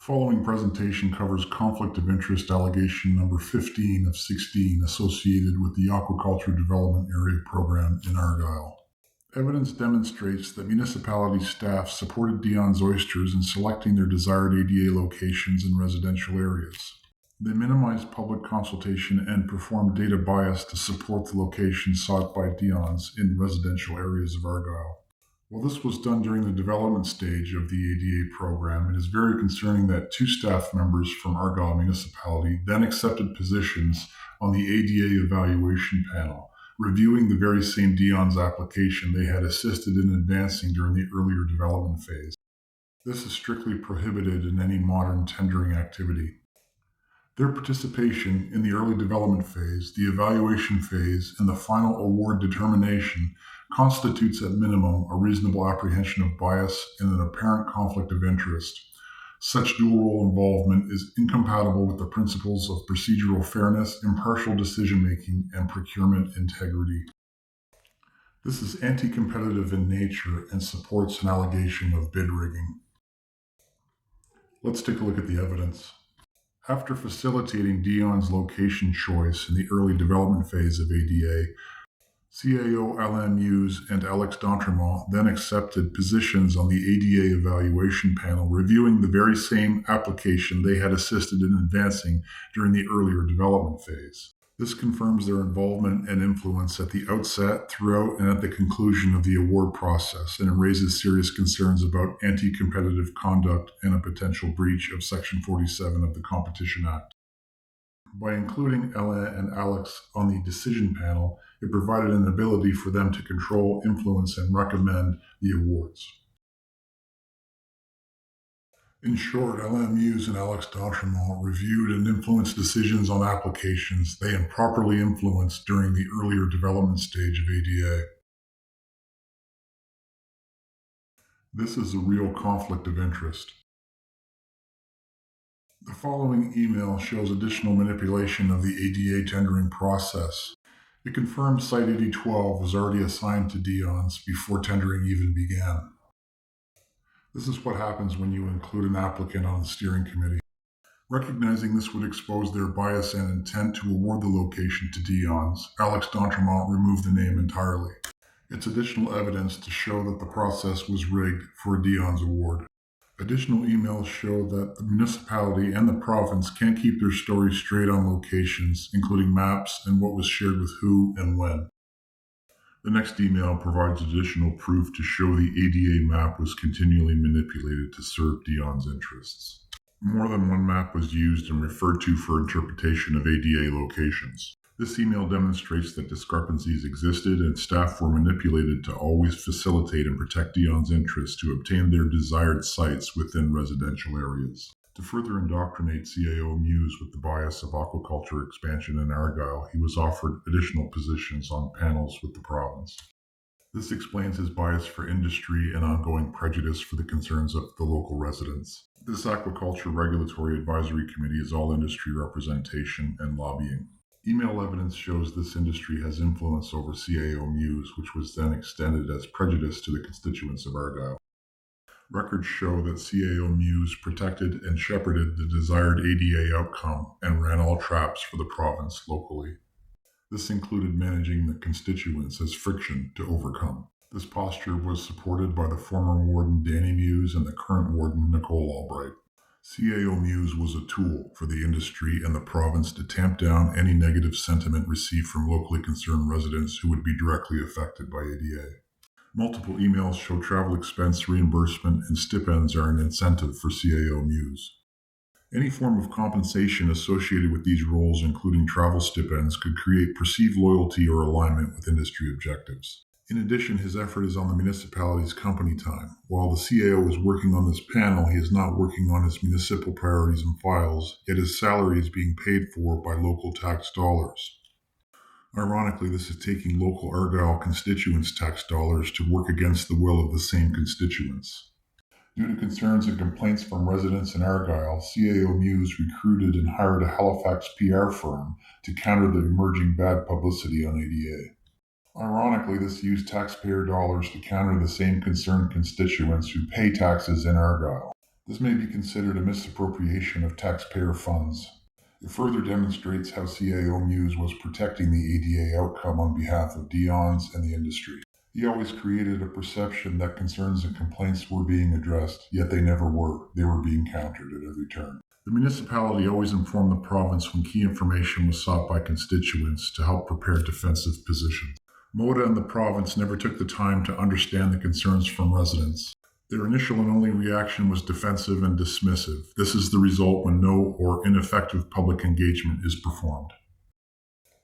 Following presentation covers conflict of interest allegation number 15 of 16 associated with the Aquaculture Development Area Program in Argyll. Evidence demonstrates that municipality staff supported Deon's Oysters in selecting their desired ADA locations in residential areas. They minimized public consultation and performed data bias to support the locations sought by Deon's in residential areas of Argyll. While this was done during the development stage of the ADA program, it is very concerning that two staff members from Argyll Municipality then accepted positions on the ADA evaluation panel, reviewing the very same Deon's application they had assisted in advancing during the earlier development phase. This is strictly prohibited in any modern tendering activity. Their participation in the early development phase, the evaluation phase, and the final award determination constitutes at minimum a reasonable apprehension of bias and an apparent conflict of interest. Such dual role involvement is incompatible with the principles of procedural fairness, impartial decision-making, and procurement integrity. This is anti-competitive in nature and supports an allegation of bid rigging. Let's take a look at the evidence. After facilitating Deon's location choice in the early development phase of ADA, CAO Alain Muise and Alix Dentremont then accepted positions on the ADA evaluation panel, reviewing the very same application they had assisted in advancing during the earlier development phase. This confirms their involvement and influence at the outset, throughout, and at the conclusion of the award process, and it raises serious concerns about anti-competitive conduct and a potential breach of Section 47 of the Competition Act. By including Alain and Alix on the decision panel, it provided an ability for them to control, influence, and recommend the awards. In short, Alain Muise and Alix Dentremont reviewed and influenced decisions on applications they improperly influenced during the earlier development stage of ADA. This is a real conflict of interest. The following email shows additional manipulation of the ADA tendering process. It confirms Site 8012 was already assigned to Deon's before tendering even began. This is what happens when you include an applicant on the steering committee. Recognizing this would expose their bias and intent to award the location to Deon's, Alix Dentremont removed the name entirely. It's additional evidence to show that the process was rigged for Deon's award. Additional emails show that the municipality and the province can't keep their story straight on locations, including maps and what was shared with who and when. The next email provides additional proof to show the ADA map was continually manipulated to serve Deon's interests. More than one map was used and referred to for interpretation of ADA locations. This email demonstrates that discrepancies existed and staff were manipulated to always facilitate and protect Deon's interests to obtain their desired sites within residential areas. To further indoctrinate CAO Muise with the bias of aquaculture expansion in Argyll, he was offered additional positions on panels with the province. This explains his bias for industry and ongoing prejudice for the concerns of the local residents. This Aquaculture Regulatory Advisory Committee is all industry representation and lobbying. Email evidence shows this industry has influence over CAO Muise, which was then extended as prejudice to the constituents of Argyll. Records show that CAO Muise protected and shepherded the desired ADA outcome and ran all traps for the province locally. This included managing the constituents as friction to overcome. This posture was supported by the former warden Danny Muise and the current warden Nicole Albright. CAO Muise was a tool for the industry and the province to tamp down any negative sentiment received from locally concerned residents who would be directly affected by ADA. Multiple emails show travel expense reimbursement and stipends are an incentive for CAO Muise. Any form of compensation associated with these roles, including travel stipends, could create perceived loyalty or alignment with industry objectives. In addition, his effort is on the municipality's company time. While the CAO is working on this panel, he is not working on his municipal priorities and files, yet his salary is being paid for by local tax dollars. Ironically, this is taking local Argyll constituents' tax dollars to work against the will of the same constituents. Due to concerns and complaints from residents in Argyll, CAO Muise recruited and hired a Halifax PR firm to counter the emerging bad publicity on ADA. Ironically, this used taxpayer dollars to counter the same concerned constituents who pay taxes in Argyll. This may be considered a misappropriation of taxpayer funds. It further demonstrates how CIO Muise was protecting the ADA outcome on behalf of Deons and the industry. He always created a perception that concerns and complaints were being addressed, yet they never were. They were being countered at every turn. The municipality always informed the province when key information was sought by constituents to help prepare defensive positions. MODA and the province never took the time to understand the concerns from residents. Their initial and only reaction was defensive and dismissive. This is the result when no or ineffective public engagement is performed.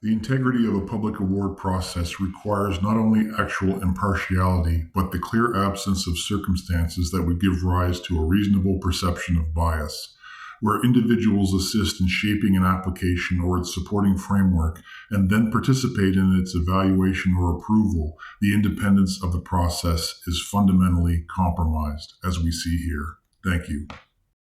The integrity of a public award process requires not only actual impartiality, but the clear absence of circumstances that would give rise to a reasonable perception of bias, where individuals assist in shaping an application or its supporting framework and then participate in its evaluation or approval. The independence of the process is fundamentally compromised, as we see here. Thank you.